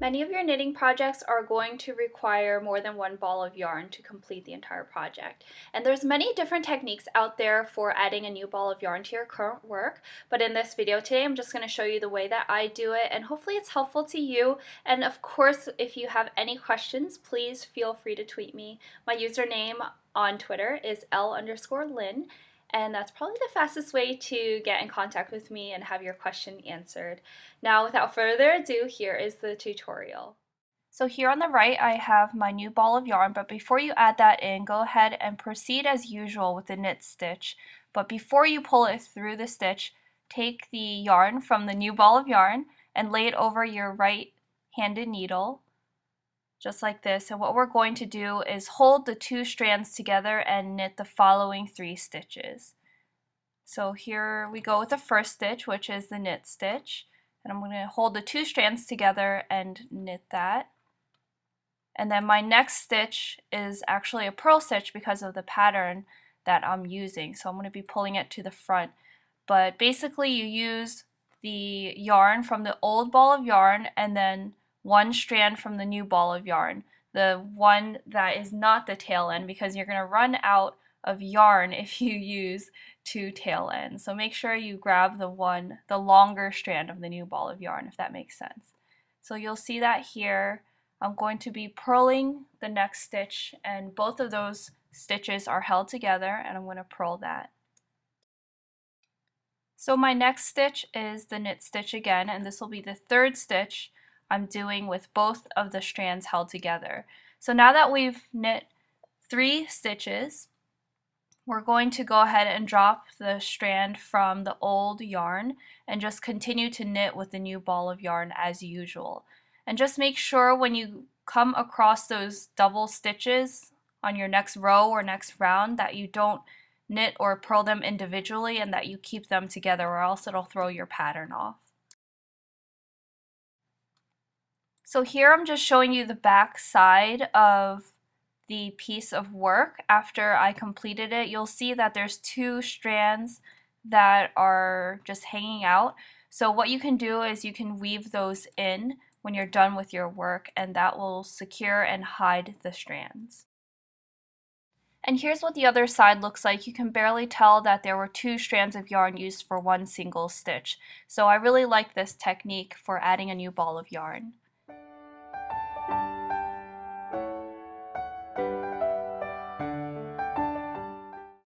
Many of your knitting projects are going to require more than one ball of yarn to complete the entire project. And there's many different techniques out there for adding a new ball of yarn to your current work, but in this video today I'm just going to show you the way that I do it, and hopefully it's helpful to you. And of course, if you have any questions, please feel free to tweet me. My username on Twitter is L_Lynn, and that's probably the fastest way to get in contact with me and have your question answered. Now, without further ado, here is the tutorial. So here on the right, I have my new ball of yarn, but before you add that in, go ahead and proceed as usual with the knit stitch. But before you pull it through the stitch, take the yarn from the new ball of yarn and lay it over your right-handed needle, just like this. And what we're going to do is hold the two strands together and knit the following 3 stitches. So here we go with the first stitch, which is the knit stitch. And I'm going to hold the 2 strands together and knit that. And then my next stitch is actually a purl stitch because of the pattern that I'm using. So I'm going to be pulling it to the front. But basically you use the yarn from the old ball of yarn and then 1 strand from the new ball of yarn, the one that is not the tail end, because you're going to run out of yarn if you use 2 tail ends. So make sure you grab the longer strand of the new ball of yarn, if that makes sense. So you'll see that here. I'm going to be purling the next stitch, and both of those stitches are held together, and I'm going to purl that. So my next stitch is the knit stitch again, and this will be the 3rd stitch I'm doing with both of the strands held together. So now that we've knit 3 stitches, we're going to go ahead and drop the strand from the old yarn and just continue to knit with the new ball of yarn as usual. And just make sure when you come across those double stitches on your next row or next round that you don't knit or purl them individually, and that you keep them together, or else it'll throw your pattern off. So here I'm just showing you the back side of the piece of work after I completed it. You'll see that there's 2 strands that are just hanging out. So what you can do is you can weave those in when you're done with your work, and that will secure and hide the strands. And here's what the other side looks like. You can barely tell that there were 2 strands of yarn used for 1 single stitch. So I really like this technique for adding a new ball of yarn.